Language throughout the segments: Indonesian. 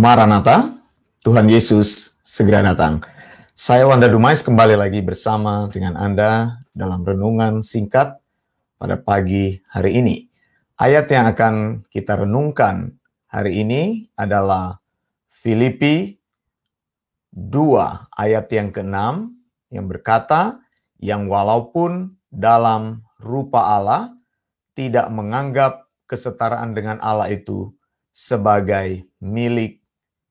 Maranatha, Tuhan Yesus segera datang. Saya Wanda Dumais kembali lagi bersama dengan Anda dalam renungan singkat pada pagi hari ini. Ayat yang akan kita renungkan hari ini adalah Filipi 2 ayat yang ke-6 yang berkata, yang walaupun dalam rupa Allah tidak menganggap kesetaraan dengan Allah itu sebagai milik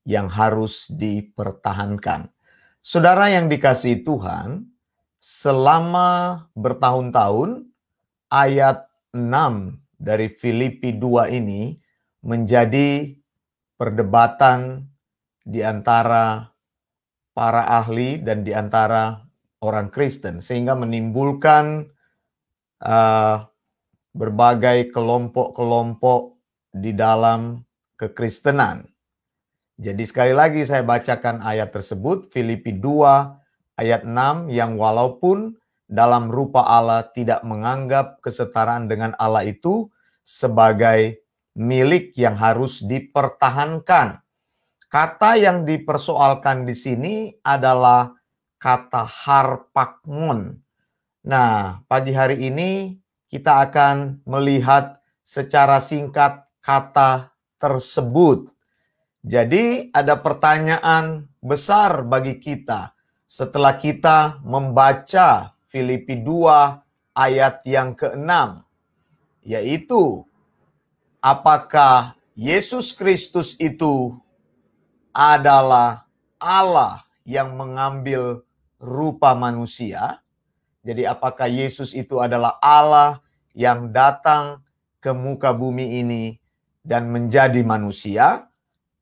yang harus dipertahankan. Saudara yang dikasihi Tuhan, selama bertahun-tahun ayat 6 dari Filipi 2 ini menjadi perdebatan di antara para ahli dan di antara orang Kristen, sehingga menimbulkan berbagai kelompok-kelompok di dalam kekristenan. Jadi sekali lagi saya bacakan ayat tersebut, Filipi 2 ayat 6, yang walaupun dalam rupa Allah tidak menganggap kesetaraan dengan Allah itu sebagai milik yang harus dipertahankan. Kata yang dipersoalkan di sini adalah kata harpakmon. Nah, pagi hari ini kita akan melihat secara singkat kata tersebut. Jadi ada pertanyaan besar bagi kita setelah kita membaca Filipi 2 ayat yang ke-6, yaitu apakah Yesus Kristus itu adalah Allah yang mengambil rupa manusia? Jadi apakah Yesus itu adalah Allah yang datang ke muka bumi ini dan menjadi manusia?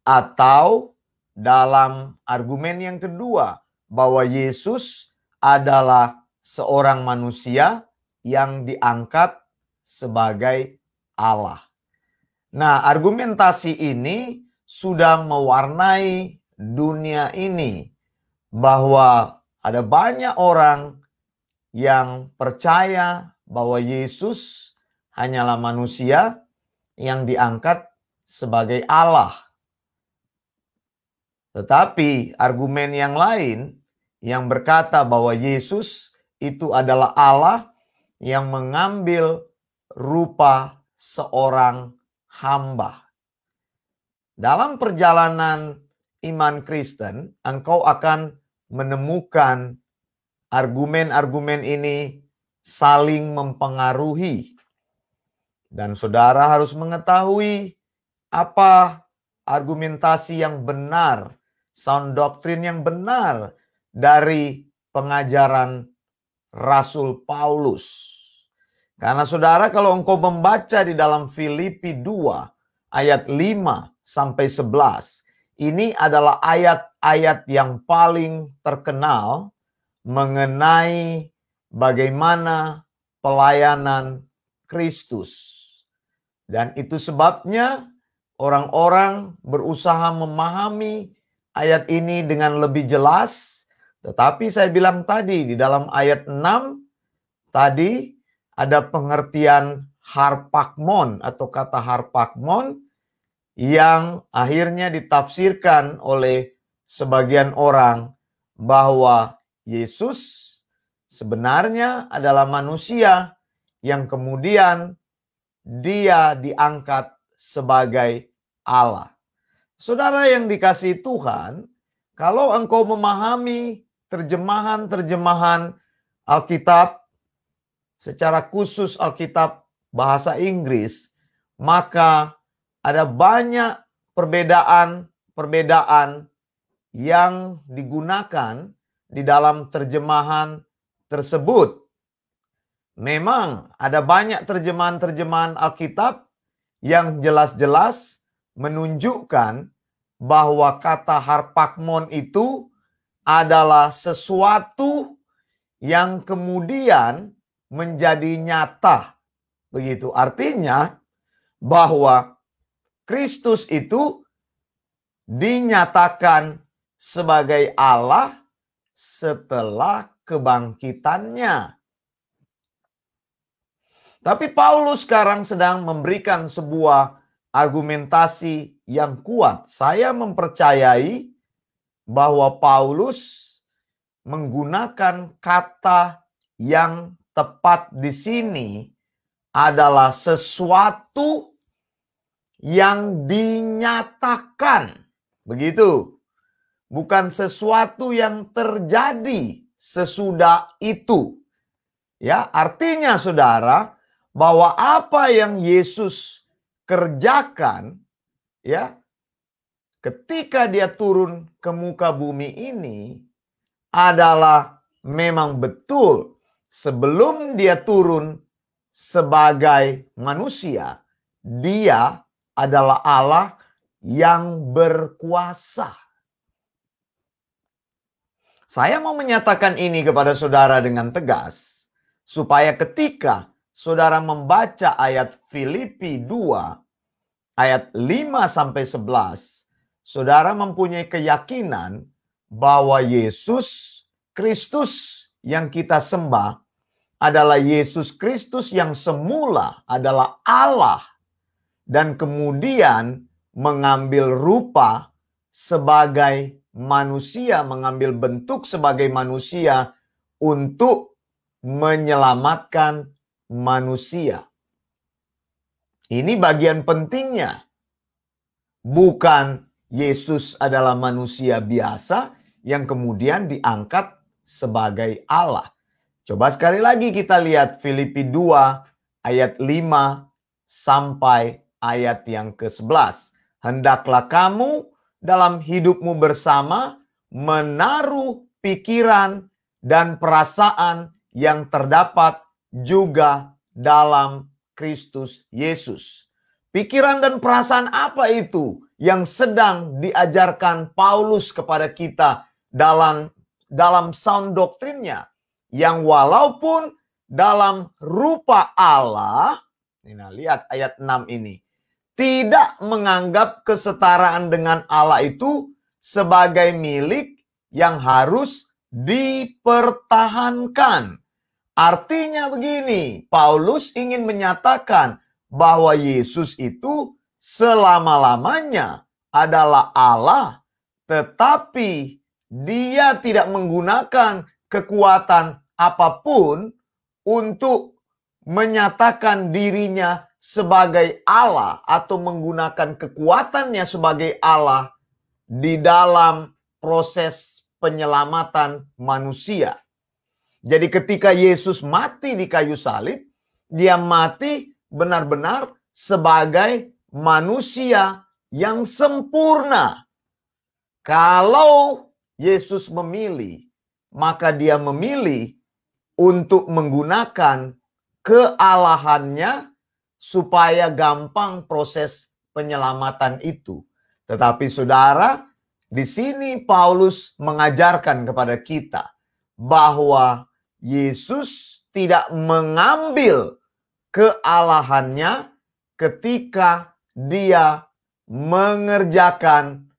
Atau dalam argumen yang kedua, bahwa Yesus adalah seorang manusia yang diangkat sebagai Allah. Nah, argumentasi ini sudah mewarnai dunia ini, bahwa ada banyak orang yang percaya bahwa Yesus hanyalah manusia yang diangkat sebagai Allah. Tetapi argumen yang lain yang berkata bahwa Yesus itu adalah Allah yang mengambil rupa seorang hamba. Dalam perjalanan iman Kristen, engkau akan menemukan argumen-argumen ini saling mempengaruhi. Dan saudara harus mengetahui apa argumentasi yang benar, sound doktrin yang benar dari pengajaran Rasul Paulus. Karena saudara, kalau engkau membaca di dalam Filipi 2 ayat 5 sampai 11, ini adalah ayat-ayat yang paling terkenal mengenai bagaimana pelayanan Kristus. Dan itu sebabnya orang-orang berusaha memahami ayat ini dengan lebih jelas. Tetapi saya bilang tadi, di dalam ayat 6 tadi ada pengertian harpakmon atau kata harpakmon yang akhirnya ditafsirkan oleh sebagian orang bahwa Yesus sebenarnya adalah manusia yang kemudian dia diangkat sebagai Allah. Saudara yang dikasihi Tuhan, kalau engkau memahami terjemahan-terjemahan Alkitab, secara khusus Alkitab bahasa Inggris, maka ada banyak perbedaan yang digunakan di dalam terjemahan tersebut. Memang ada banyak terjemahan-terjemahan Alkitab yang jelas-jelas menunjukkan bahwa kata harpakmon itu adalah sesuatu yang kemudian menjadi nyata. Begitu artinya bahwa Kristus itu dinyatakan sebagai Allah setelah kebangkitannya. Tapi Paulus sekarang sedang memberikan sebuah argumentasi yang kuat. Saya mempercayai bahwa Paulus menggunakan kata yang tepat di sini adalah sesuatu yang dinyatakan. Begitu. Bukan sesuatu yang terjadi sesudah itu. Ya, artinya saudara, bahwa apa yang Yesus kerjakan, ya, ketika dia turun ke muka bumi ini adalah memang betul sebelum dia turun sebagai manusia, dia adalah Allah yang berkuasa. Saya mau menyatakan ini kepada saudara dengan tegas, supaya ketika saudara membaca ayat Filipi 2, ayat 5-11, saudara mempunyai keyakinan bahwa Yesus Kristus yang kita sembah adalah Yesus Kristus yang semula adalah Allah dan kemudian mengambil rupa sebagai manusia, mengambil bentuk sebagai manusia untuk menyelamatkan manusia. Ini bagian pentingnya. Bukan Yesus adalah manusia biasa yang kemudian diangkat sebagai Allah. Coba sekali lagi kita lihat Filipi 2 ayat 5 sampai ayat yang ke-11. Hendaklah kamu dalam hidupmu bersama menaruh pikiran dan perasaan yang terdapat juga dalam Kristus Yesus. Pikiran dan perasaan apa itu yang sedang diajarkan Paulus kepada kita dalam sound doktrinnya? Yang walaupun dalam rupa Allah, nah lihat ayat 6 ini, tidak menganggap kesetaraan dengan Allah itu sebagai milik yang harus dipertahankan. Artinya begini, Paulus ingin menyatakan bahwa Yesus itu selama-lamanya adalah Allah, tetapi dia tidak menggunakan kekuatan apapun untuk menyatakan dirinya sebagai Allah atau menggunakan kekuatannya sebagai Allah di dalam proses penyelamatan manusia. Jadi ketika Yesus mati di kayu salib, dia mati benar-benar sebagai manusia yang sempurna. Kalau Yesus memilih, maka dia memilih untuk menggunakan kealahannya supaya gampang proses penyelamatan itu. Tetapi saudara, di sini Paulus mengajarkan kepada kita bahwa Yesus tidak mengambil kealahannya ketika dia mengerjakan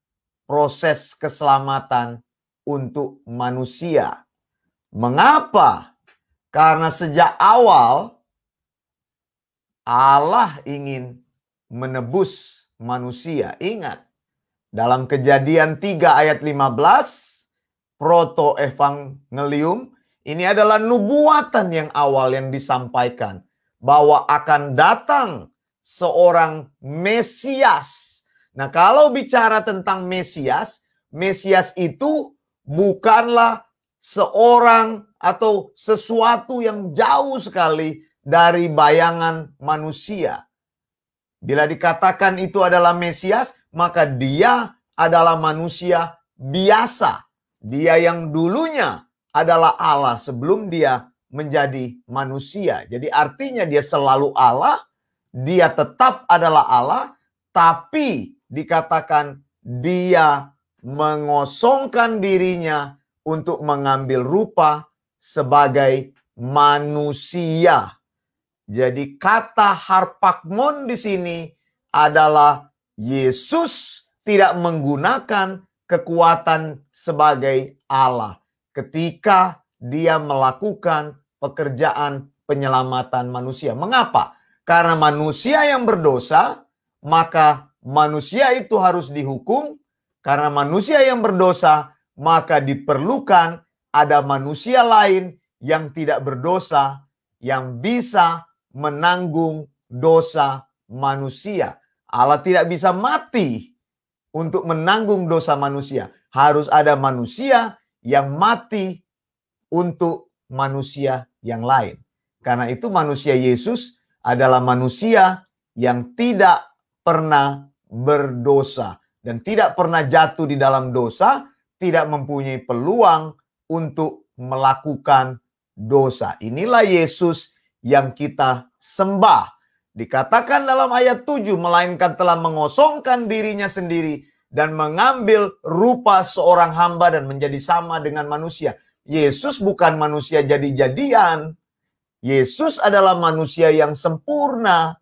proses keselamatan untuk manusia. Mengapa? Karena sejak awal Allah ingin menebus manusia. Ingat, dalam Kejadian 3 ayat 15, proto-evangelium, ini adalah nubuatan yang awal yang disampaikan. Bahwa akan datang seorang Mesias. Nah, kalau bicara tentang Mesias, Mesias itu bukanlah seorang atau sesuatu yang jauh sekali dari bayangan manusia. Bila dikatakan itu adalah Mesias, maka dia adalah manusia biasa. Dia yang dulunya adalah Allah sebelum dia menjadi manusia. Jadi artinya dia selalu Allah, dia tetap adalah Allah, tapi dikatakan dia mengosongkan dirinya untuk mengambil rupa sebagai manusia. Jadi kata harpakmon di sini adalah Yesus tidak menggunakan kekuatan sebagai Allah ketika dia melakukan pekerjaan penyelamatan manusia. Mengapa? Karena manusia yang berdosa maka manusia itu harus dihukum. Karena manusia yang berdosa, maka diperlukan ada manusia lain yang tidak berdosa yang bisa menanggung dosa manusia. Allah tidak bisa mati untuk menanggung dosa manusia. Harus ada manusia yang mati untuk manusia yang lain. Karena itu manusia Yesus adalah manusia yang tidak pernah berdosa dan tidak pernah jatuh di dalam dosa, tidak mempunyai peluang untuk melakukan dosa. Inilah Yesus yang kita sembah. Dikatakan dalam ayat 7, melainkan telah mengosongkan dirinya sendiri dan mengambil rupa seorang hamba dan menjadi sama dengan manusia. Yesus bukan manusia jadi-jadian. Yesus adalah manusia yang sempurna.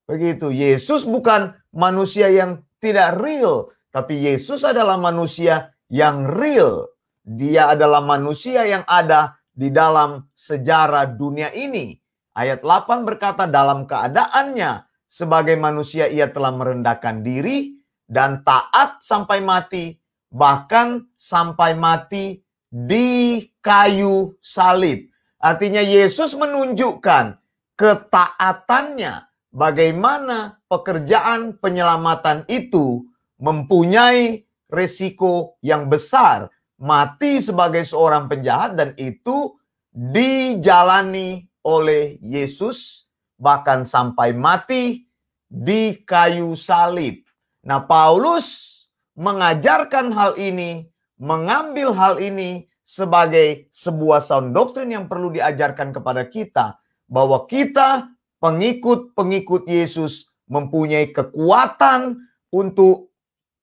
Begitu. Yesus bukan manusia yang tidak real, tapi Yesus adalah manusia yang real. Dia adalah manusia yang ada di dalam sejarah dunia ini. Ayat 8 berkata, dalam keadaannya sebagai manusia ia telah merendahkan diri dan taat sampai mati, bahkan sampai mati di kayu salib. Artinya Yesus menunjukkan ketaatannya, bagaimana pekerjaan penyelamatan itu mempunyai resiko yang besar. Mati sebagai seorang penjahat, dan itu dijalani oleh Yesus bahkan sampai mati di kayu salib. Nah, Paulus mengajarkan hal ini, mengambil hal ini sebagai sebuah sound doktrin yang perlu diajarkan kepada kita, bahwa kita pengikut-pengikut Yesus mempunyai kekuatan untuk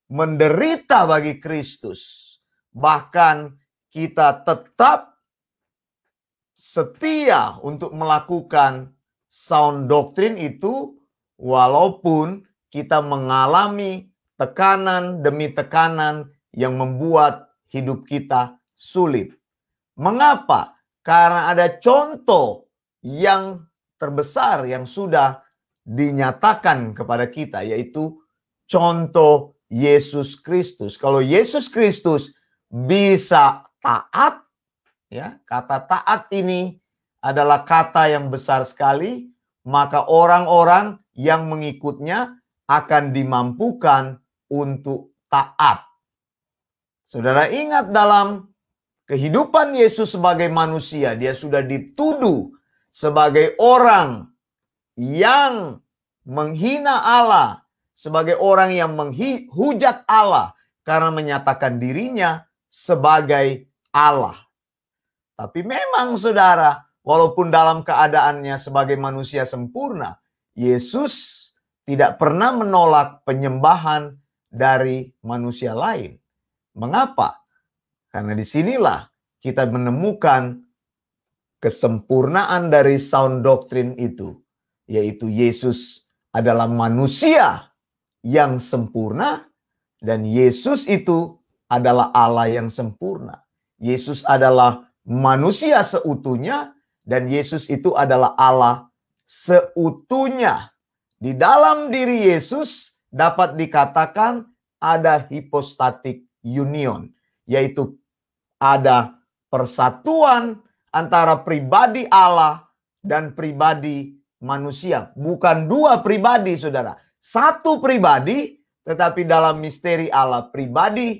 menderita bagi Kristus. Bahkan kita tetap setia untuk melakukan sound doktrin itu, walaupun kita mengalami tekanan demi tekanan yang membuat hidup kita sulit. Mengapa? Karena ada contoh yang terbesar yang sudah dinyatakan kepada kita, yaitu contoh Yesus Kristus. Kalau Yesus Kristus bisa taat, ya, kata taat ini adalah kata yang besar sekali, maka orang-orang yang mengikutnya akan dimampukan untuk taat. Saudara ingat dalam kehidupan Yesus sebagai manusia, dia sudah dituduh sebagai orang yang menghina Allah, sebagai orang yang menghujat Allah karena menyatakan dirinya sebagai Allah. Tapi memang saudara, walaupun dalam keadaannya sebagai manusia sempurna, Yesus tidak pernah menolak penyembahan dari manusia lain. Mengapa? Karena disinilah kita menemukan kesempurnaan dari sound doktrin itu, yaitu Yesus adalah manusia yang sempurna dan Yesus itu adalah Allah yang sempurna. Yesus adalah manusia seutuhnya dan Yesus itu adalah Allah seutuhnya. Di dalam diri Yesus dapat dikatakan ada hypostatic union, yaitu ada persatuan antara pribadi Allah dan pribadi manusia. Bukan dua pribadi, saudara. Satu pribadi, tetapi dalam misteri Allah, pribadi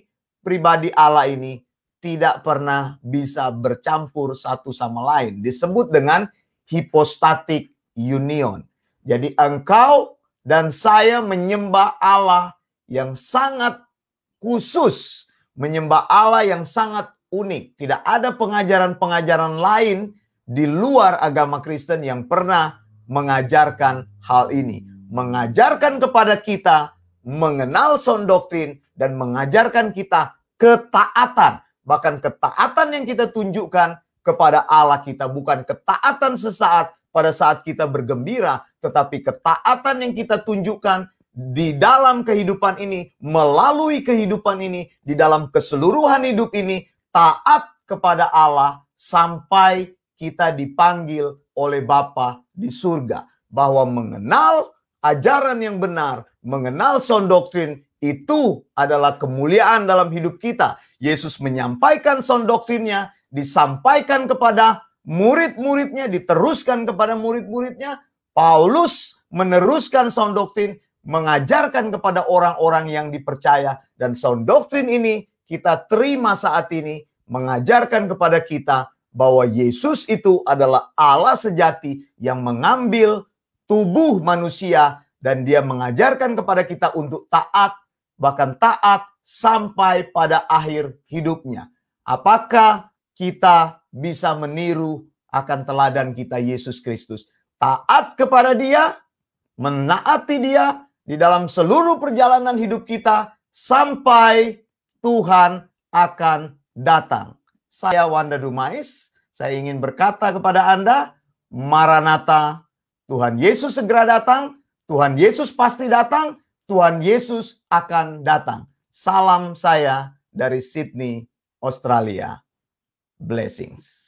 Allah ini tidak pernah bisa bercampur satu sama lain. Disebut dengan hypostatic union. Jadi engkau dan saya menyembah Allah yang sangat khusus, menyembah Allah yang sangat unik. Tidak ada pengajaran-pengajaran lain di luar agama Kristen yang pernah mengajarkan hal ini. Mengajarkan kepada kita mengenal sound doktrin dan mengajarkan kita ketaatan. Bahkan ketaatan yang kita tunjukkan kepada Allah kita bukan ketaatan sesaat pada saat kita bergembira, tetapi ketaatan yang kita tunjukkan di dalam kehidupan ini, melalui kehidupan ini, di dalam keseluruhan hidup ini, taat kepada Allah sampai kita dipanggil oleh Bapa di surga. Bahwa mengenal ajaran yang benar, mengenal sound doctrine, itu adalah kemuliaan dalam hidup kita. Yesus menyampaikan sound doctrine-nya, disampaikan kepada murid-muridnya, diteruskan kepada murid-muridnya. Paulus meneruskan sound doctrine, mengajarkan kepada orang-orang yang dipercaya. Dan sound doctrine ini kita terima saat ini, mengajarkan kepada kita bahwa Yesus itu adalah Allah sejati yang mengambil tubuh manusia dan dia mengajarkan kepada kita untuk taat, bahkan taat sampai pada akhir hidupnya. Apakah kita bisa meniru akan teladan kita Yesus Kristus? Taat kepada dia, menaati dia di dalam seluruh perjalanan hidup kita sampai Tuhan akan datang. Saya Wanda Dumais, saya ingin berkata kepada Anda, Maranatha, Tuhan Yesus segera datang, Tuhan Yesus pasti datang, Tuhan Yesus akan datang. Salam saya dari Sydney, Australia. Blessings.